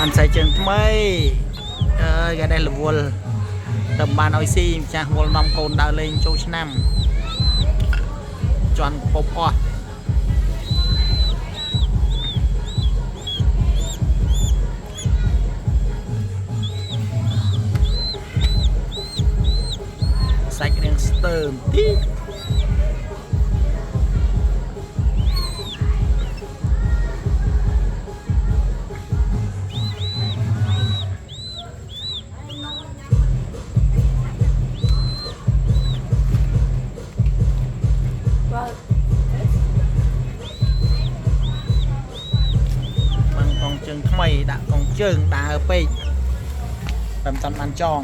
បានស្អីជើងថ្មីអើយគេដែលរវល់តែបានឲ្យស៊ីម្ចាស់វល់នាំកូនដើរលេងចូលឆ្នាំជន់ពពអស់សាច់រៀងស្ទើមទីជើងថ្មីដាក់កងជើងដើរពេកតែមិនតាន់បានចង